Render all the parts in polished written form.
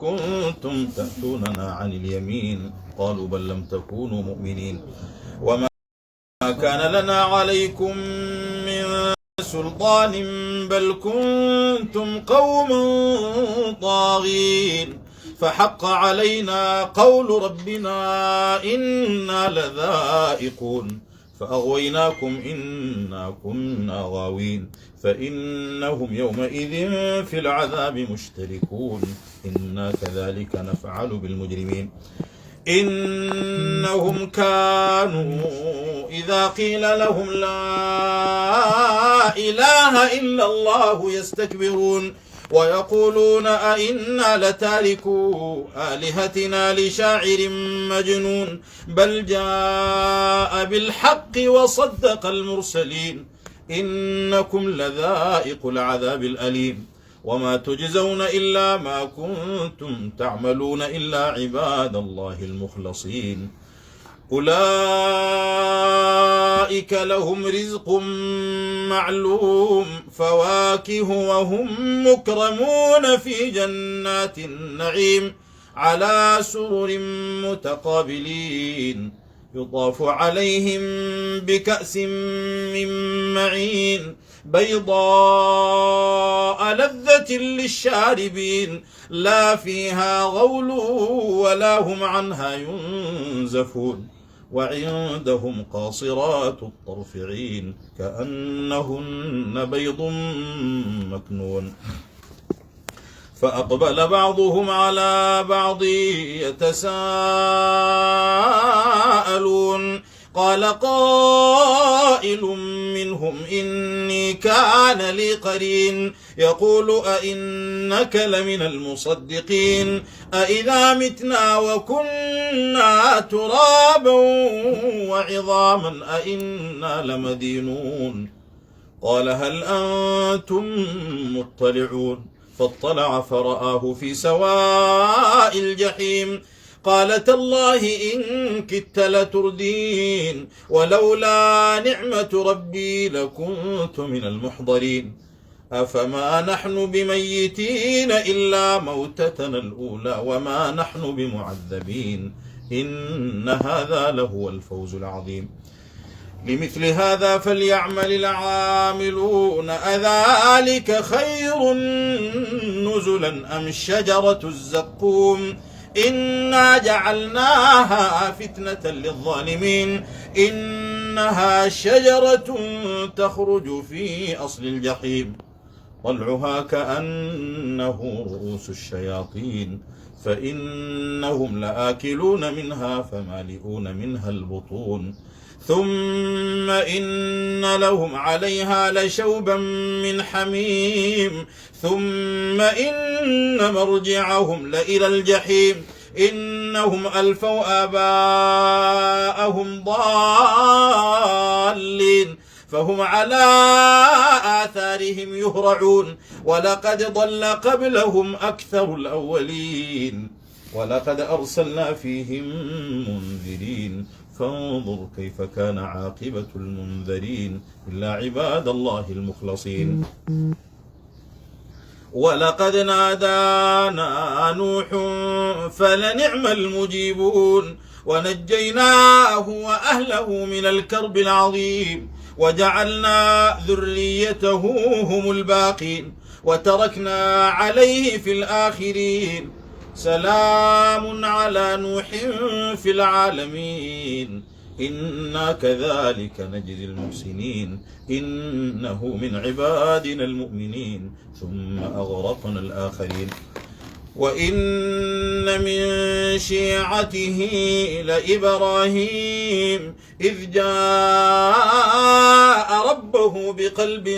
كنتم تأتوننا عن اليمين قالوا بل لم تكونوا مؤمنين وما كان لنا عليكم من سلطان بل كنتم قوما طاغين فحق علينا قول ربنا إنا لذائقون فأغويناكم إنا كنا غاوين فإنهم يومئذ في العذاب مشتركون إنا كذلك نفعل بالمجرمين إنهم كانوا إذا قيل لهم لا إله إلا الله يستكبرون ويقولون أئنا لتاركو آلهتنا لشاعر مجنون بل جاء بالحق وصدق المرسلين إنكم لذائق العذاب الأليم وما تجزون إلا ما كنتم تعملون إلا عباد الله المخلصين أولئك لهم رزق معلوم فواكه وهم مكرمون في جنات النعيم على سرر متقابلين يطاف عليهم بكأس من معين بيضاء لذة للشاربين لا فيها غول ولا هم عنها ينزفون وعندهم قاصرات الطرف عين كأنهن بيض مكنون فأقبل بعضهم على بعض يتساءلون قال قائل منهم إني كان لي قرين يقول أئنك لمن المصدقين أئذا متنا وكنا ترابا وعظاما أئنا لمدينون قال هل أنتم مطلعون فاطلع فرآه في سواء الجحيم قال تالله إن كدت لتردين ولولا نعمة ربي لكنت من المحضرين أفما نحن بميتين إلا موتتنا الأولى وما نحن بمعذبين إن هذا لهو الفوز العظيم لمثل هذا فليعمل العاملون أذلك خير نزلا أم شجرة الزقوم إنا جعلناها فتنة للظالمين إنها شجرة تخرج في أصل الجحيم طلعها كأنه رؤوس الشياطين فإنهم لآكلون منها فمالئون منها البطون ثم إن لهم عليها لشوبا من حميم ثم إن مرجعهم لإلى الجحيم إنهم ألفوا آباءهم ضالين فهم على آثارهم يهرعون ولقد ضل قبلهم أكثر الأولين ولقد أرسلنا فيهم منذرين فانظر كيف كان عاقبة المنذرين إلا عباد الله المخلصين ولقد نادانا نوح فلنعم المجيبون ونجيناه وأهله من الكرب العظيم وجعلنا ذريته هم الباقين وتركنا عليه في الآخرين سلام على نوح في العالمين إنا كذلك نجزي المحسنين إنه من عبادنا المؤمنين ثم أغرقنا الآخرين وإن من شيعته لإبراهيم إذ جاء ربه بقلب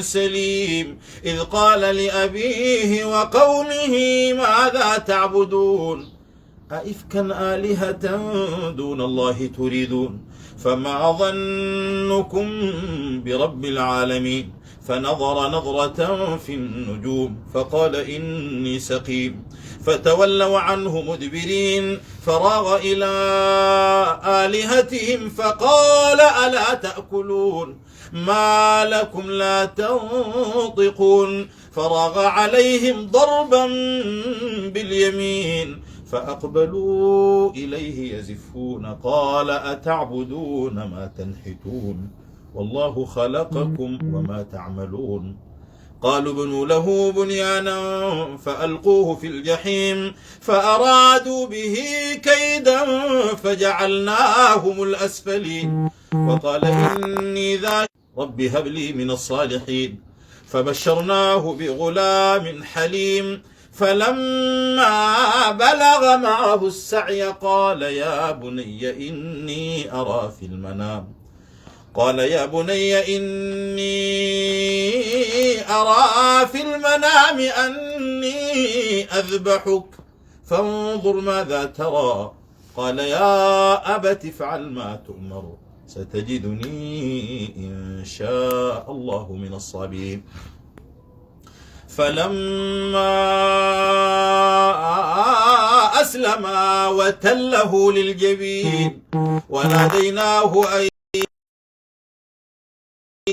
سليم إذ قال لأبيه وقومه ماذا تعبدون أئفكا آلهة دون الله تريدون فما ظنكم برب العالمين فنظر نظرة في النجوم فقال إني سقيم فتولوا عنه مدبرين فراغ إلى آلهتهم فقال ألا تأكلون ما لكم لا تنطقون فراغ عليهم ضربا باليمين فأقبلوا إليه يزفون قال أتعبدون ما تنحتون والله خلقكم وما تعملون قالوا ابنوا له بنيانا فألقوه في الجحيم فأرادوا به كيدا فجعلناهم الأسفلين وقال إني ذا رب هب لي من الصالحين فبشرناه بغلام حليم فلما بلغ معه السعي قال يا بني إني أرى في المنام أني أذبحك فانظر ماذا ترى قال يا أبت افعل ما تؤمر ستجدني إن شاء الله من الصابرين فلما أسلما وتله للجبين وناديناه أي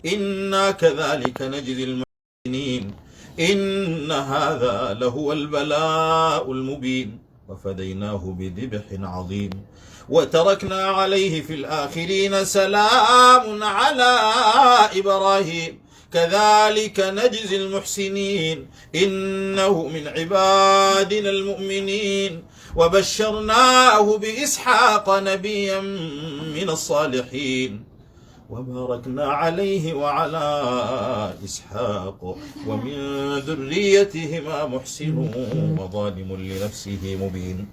إنا كذلك نجزي المحسنين إن هذا لهو البلاء المبين وفديناه بذبح عظيم وتركنا عليه في الآخرين سلام على إبراهيم كذلك نجزي المحسنين إنه من عبادنا المؤمنين وبشرناه بإسحاق نبيا من الصالحين وباركنا عليه وعلى إسحاق ومن ذريتهما محسن وظالم لنفسه مبين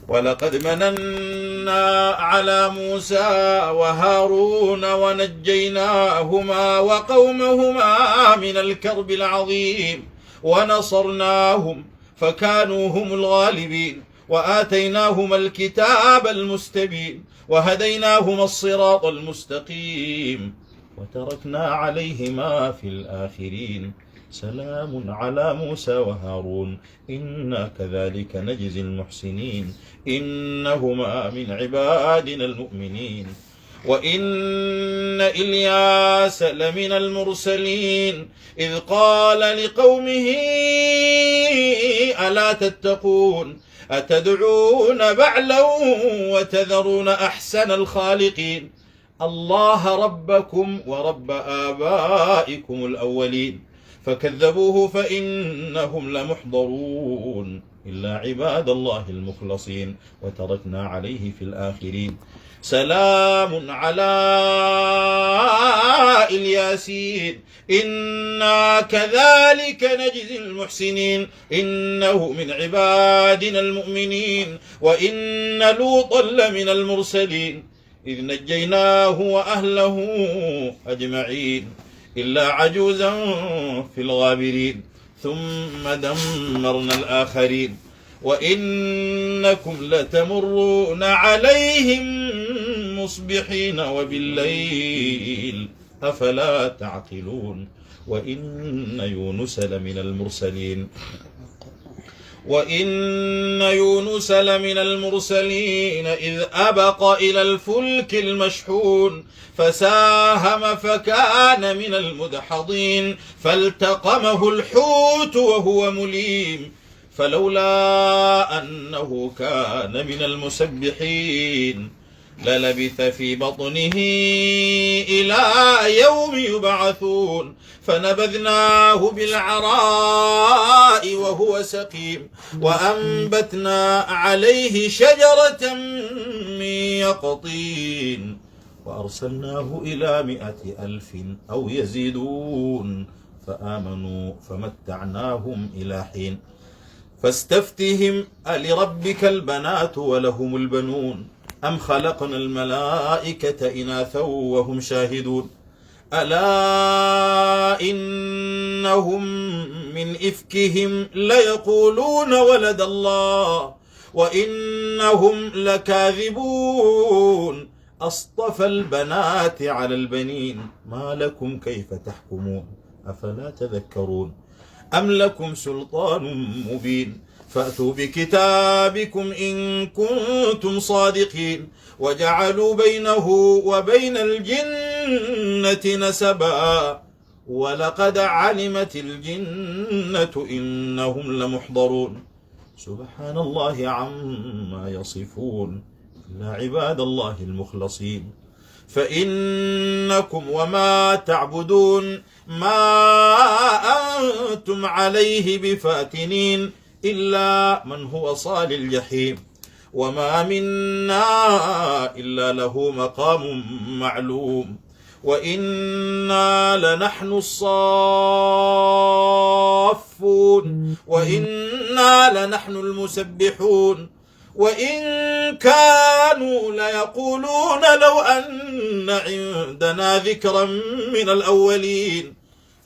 ولقد مننا على موسى وهارون ونجيناهما وقومهما من الكرب العظيم ونصرناهم فكانوا هم الغالبين وآتيناهما الكتاب المستبين وهديناهما الصراط المستقيم وتركنا عليهما في الآخرين سلام على موسى وهارون إنا كذلك نجزي المحسنين إنهما من عبادنا المؤمنين وإن إلياس لمن المرسلين إذ قال لقومه ألا تتقون أتدعون بعلا وتذرون أحسن الخالقين الله ربكم ورب آبائكم الأولين فكذبوه فإنهم لمحضرون إلا عباد الله المخلصين وتركنا عليه في الآخرين سلام على الياسين إنا كذلك نجزي المحسنين إنه من عبادنا المؤمنين وإن لوطا لمن المرسلين إذ نجيناه وأهله أجمعين إلا عجوزا في الغابرين ثم دمرنا الآخرين وإنكم لتمرون عليهم مصبحين وبالليل أفلا تعقلون وإن يونس لمن المرسلين إذ أبق إلى الفلك المشحون فساهم فكان من المدحضين فالتقمه الحوت وهو مليم فلولا أنه كان من المسبحين للبث في بطنه إلى يوم يبعثون فنبذناه بالعراء وهو سقيم وأنبتنا عليه شجرة من يقطين وأرسلناه إلى 100,000 أو يزيدون فآمنوا فمتعناهم إلى حين فاستفتهم ألربك البنات ولهم البنون أم خلقنا الملائكة إناثا وهم شاهدون ألا إنهم من إفكهم ليقولون ولد الله وإنهم لكاذبون أصطفى البنات على البنين ما لكم كيف تحكمون أفلا تذكرون أم لكم سلطان مبين فأتوا بكتابكم إن كنتم صادقين وجعلوا بينه وبين الجنة نسبا ولقد علمت الجنة إنهم لمحضرون سبحان الله عما يصفون إلا عباد الله المخلصين فإنكم وما تعبدون ما أنتم عليه بفاتنين إلا من هو صال الجحيم وما منا إلا له مقام معلوم وإنا لنحن الصافون وإنا لنحن المسبحون وإن كانوا ليقولون لو أن عندنا ذكرا من الأولين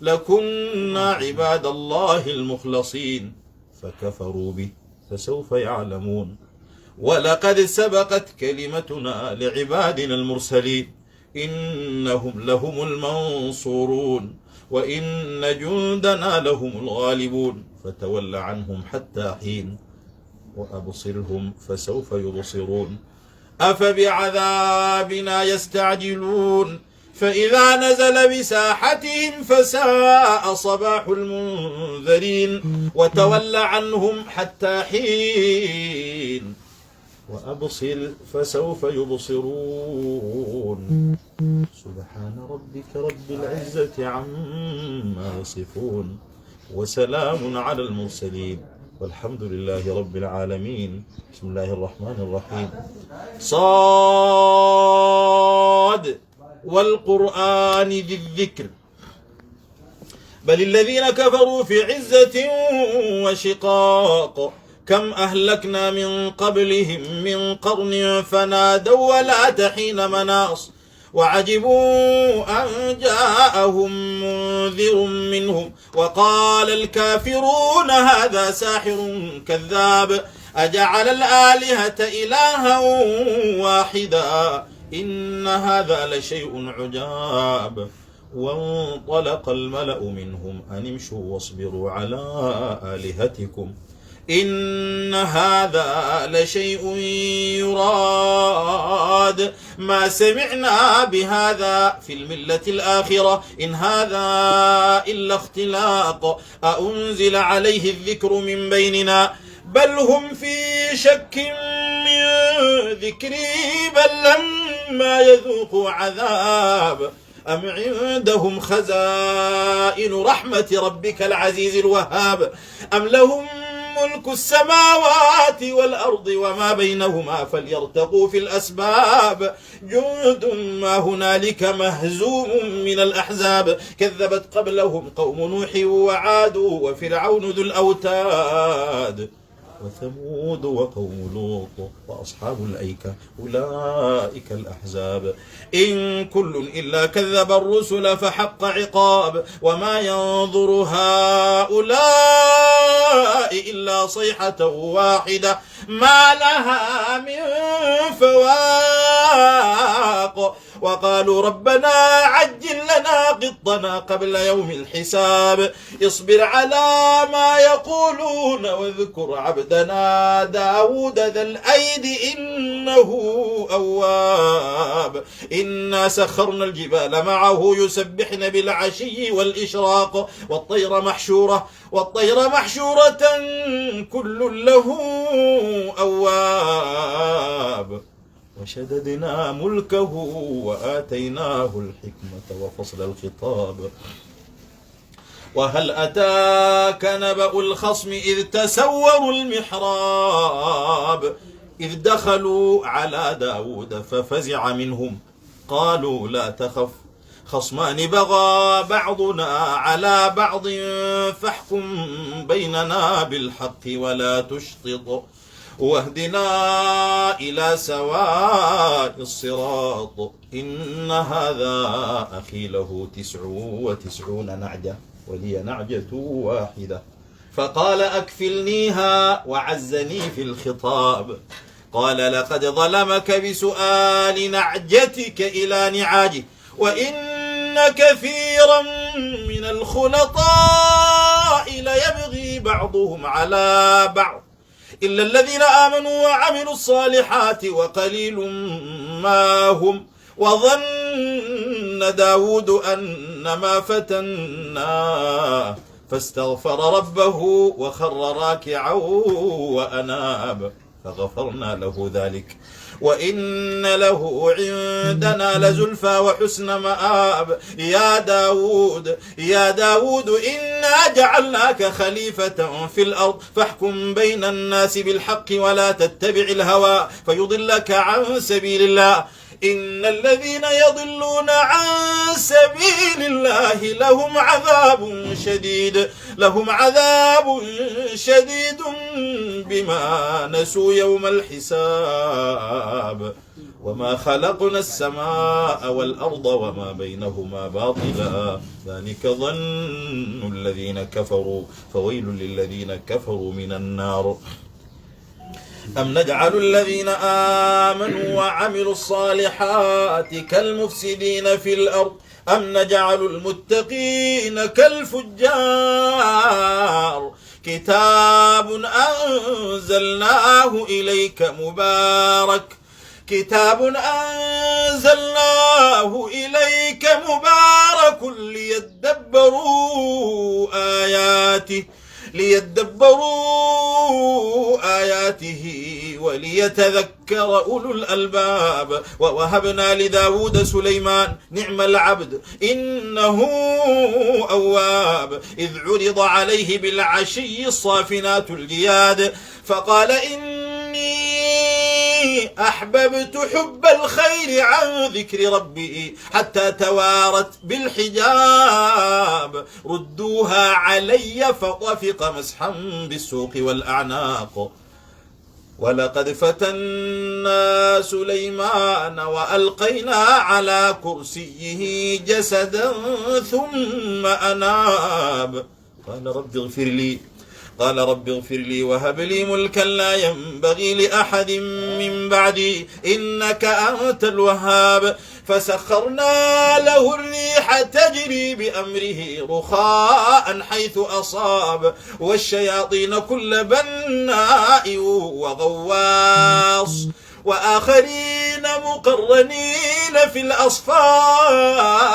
لكنا عباد الله المخلصين فكفروا به فسوف يعلمون ولقد سبقت كلمتنا لعبادنا المرسلين إنهم لهم المنصورون وإن جندنا لهم الغالبون فتول عنهم حتى حين وأبصرهم فسوف يبصرون أفبعذابنا يستعجلون فإذا نزل بساحتهم فساء صباح المنذرين وتول عنهم حتى حين وأبصر فسوف يبصرون سبحان ربك رب العزة عما يصفون وسلام على المرسلين والحمد لله رب العالمين بسم الله الرحمن الرحيم صاد والقرآن ذي الذكر بل الذين كفروا في عزة وشقاق كم أهلكنا من قبلهم من قرن فنادوا ولا حين مناص وعجبوا أن جاءهم منذر منهم وقال الكافرون هذا ساحر كذاب أجعل الآلهة إلها واحدا إن هذا لشيء عجاب وانطلق الملأ منهم أن امشوا واصبروا على آلهتكم إن هذا لشيء يراد ما سمعنا بهذا في الملة الآخرة إن هذا إلا اختلاق أأنزل عليه الذكر من بيننا بل هم في شك من ذكري بل لما يذوقوا عذاب أم عندهم خزائن رحمة ربك العزيز الوهاب أم لهم ملك السماوات والأرض وما بينهما فليرتقوا في الأسباب جند ما هنالك مهزوم من الأحزاب كذبت قبلهم قوم نوح وعاد وفرعون ذو الأوتاد وثمود وقوم لوط وأصحاب الأيكة أولئك الأحزاب إن كل إلا كذب الرسل فحق عقاب وما ينظر هؤلاء إلا صيحة واحدة ما لها من فواق وقالوا ربنا عجل لنا قطنا قبل يوم الحساب اصبر على ما يقولون واذكر عبدنا داود ذا الأيد إنه أواب إنا سخرنا الجبال معه يسبحن بالعشي والإشراق والطير محشورة كل له أواب وشددنا ملكه وآتيناه الحكمة وفصل الخطاب وهل أتاك نبأ الخصم إذ تسوروا المحراب إذ دخلوا على داود ففزع منهم قالوا لا تخف خصمان بغى بعضنا على بعض فاحكم بيننا بالحق ولا تشطط واهدنا إلى سواء الصراط إن هذا أخي له 99 نعجة ولي نعجة واحدة فقال أكفلنيها وعزني في الخطاب قال لقد ظلمك بسؤال نعجتك إلى نعاجه وإن كثيرا من الخلطاء ليبغي بعضهم على بعض إلا الذين آمنوا وعملوا الصالحات وقليل ما هم وظن داود أن كأنما فتناه فاستغفر ربه وخر راكعا وأناب فغفرنا له ذلك وإن له عندنا لزلفى وحسن مآب. يا داود إنا جعلناك خليفة في الأرض فاحكم بين الناس بالحق ولا تتبع الهوى فيضلك عن سبيل الله. إن الذين يضلون عن سبيل الله لهم عذاب شديد بما نسوا يوم الحساب. وما خلقنا السماء والأرض وما بينهما باطلا ذلك ظن الذين كفروا فويل للذين كفروا من النار. أم نجعل الذين آمنوا وعملوا الصالحات كالمفسدين في الأرض أم نجعل المتقين كالفجار. كتاب أنزلناه إليك مبارك ليدبروا آياته وليتذكر أولو الألباب. ووهبنا لداود سليمان نعم العبد إنه أواب إذ عرض عليه بالعشي الصافنات الجياد فقال إني أحببت حب الخير عن ذكر ربي حتى توارت بالحجاب ردوها علي فطفق مسحا بالسوق والأعناق. ولقد فتنا سليمان وألقينا على كرسيه جسدا ثم أناب قال رب اغفر لي وهب لي ملكا لا ينبغي لأحد من بعدي إنك أنت الوهاب. فسخرنا له الريح تجري بأمره رخاء حيث أصاب والشياطين كل بناء وغواص وآخرين مقرنين في الأصفاد.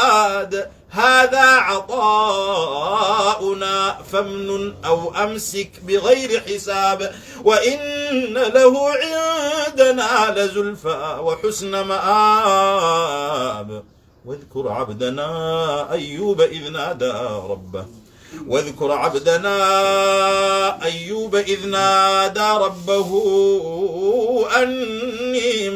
هذا عطاؤنا فامنن أو أمسك بغير حساب وإن له عندنا لزلفى وحسن مآب. واذكر عبدنا أيوب إذ نادى ربه أني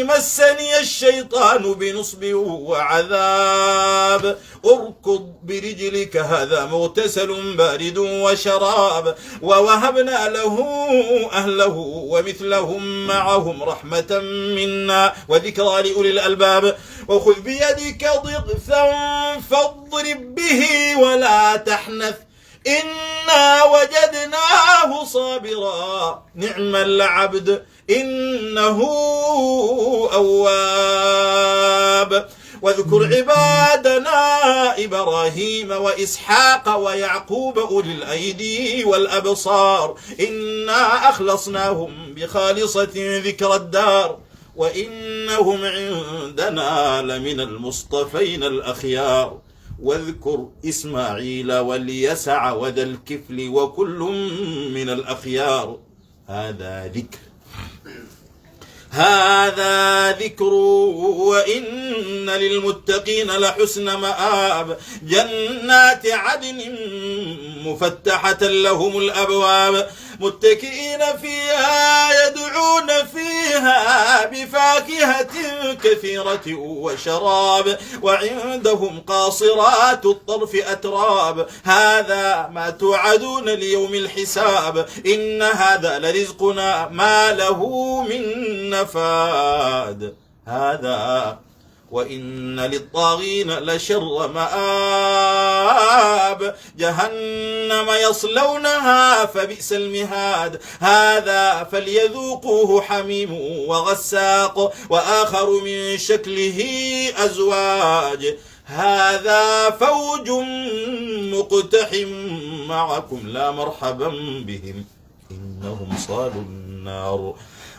مسني الشيطان بنصب وعذاب اركض برجلك هذا مغتسل بارد وشراب. ووهبنا له أهله ومثلهم معهم رحمة منا وذكرى لأولي الألباب. وخذ بيدك ضغثا فاضرب به ولا تحنث إنا وجدناه صابرا نعم العبد إنه أواب. واذكر عبادنا إبراهيم وإسحاق ويعقوب أولي الأيدي والأبصار إنا أخلصناهم بخالصة ذكر الدار وإنهم عندنا لمن المصطفين الأخيار. واذكر إسماعيل واليسع وذا الكفل وكل من الأخيار. هذا ذكر وإن للمتقين لحسن مآب. جنات عدن مفتحة لهم الأبواب متكئين فيها يدعون فيها بفاكهة كثيرة وشراب وعندهم قاصرات الطرف أتراب. هذا ما توعدون ليوم الحساب إن هذا لرزقنا ما له من نفاد. هذا وإن للطاغين لشر مآب. جهنم يصلونها فبئس المهاد. هذا فليذوقوه حميم وغساق وآخر من شكله أزواج. هذا فوج مقتحم معكم لا مرحبا بهم إنهم صالوا النار.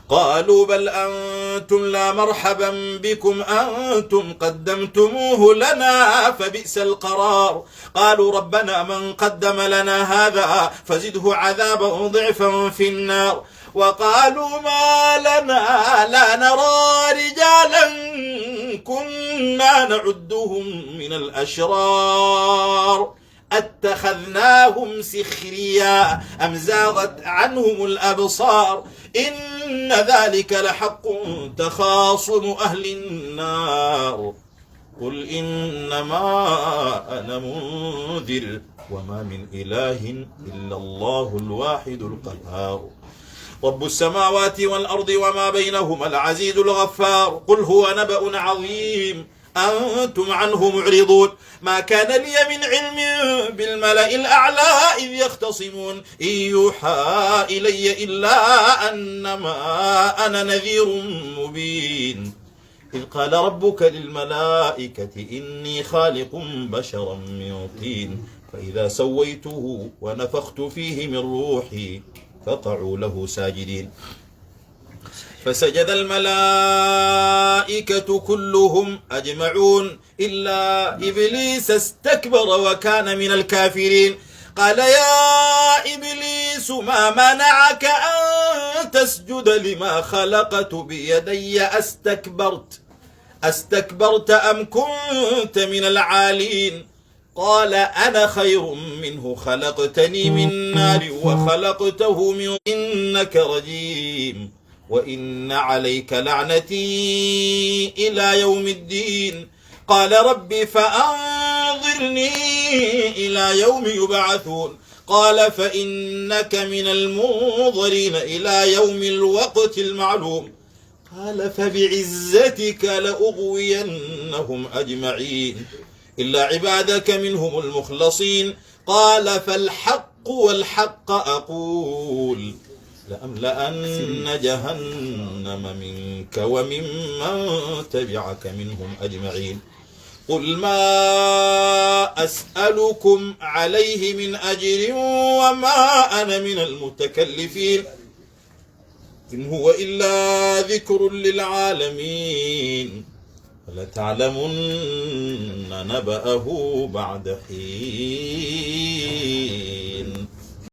قالوا بل أنتم لا مرحبا بكم أنتم قدمتموه لنا فبئس القرار. قالوا ربنا من قدم لنا هذا فزده عذابا ضعفا في النار. وقالوا ما لنا لا نرى رجالا كنا نعدهم من الأشرار أتخذناهم سخريا أم زاغت عنهم الأبصار إن ذلك لحق تخاصم أهل النار. قل إنما أنا منذر وما من إله إلا الله الواحد القهار. رب السماوات والأرض وما بينهما العزيز الغفار. قل هو نبأ عظيم أنتم عنه معرضون. ما كان لي من علم بالملأ الأعلى إذ يختصمون إن يوحى إلي إلا أنما أنا نذير مبين. إذ قال ربك للملائكة إني خالق بشرا من طين فإذا سويته ونفخت فيه من روحي فقعوا له ساجدين. فسجد الملائكة كلهم أجمعون إلا إبليس استكبر وكان من الكافرين. قال يا إبليس ما منعك أن تسجد لما خلقت بيدي أستكبرت أم كنت من العالين؟ قال أنا خير منه خلقتني من نار وخلقته من إنك رجيم وإن عليك لعنتي إلى يوم الدين. قال رب فأنظرني إلى يوم يبعثون. قال فإنك من المنظرين إلى يوم الوقت المعلوم. قال فبعزتك لأغوينهم أجمعين إلا عبادك منهم المخلصين. قال فالحق والحق أقول لأملأن جهنم منك وممن تبعك منهم أجمعين. قل ما أسألكم عليه من أجر وما أنا من المتكلفين إن هو إلا ذكر للعالمين فلتعلمن نبأه بعد حين.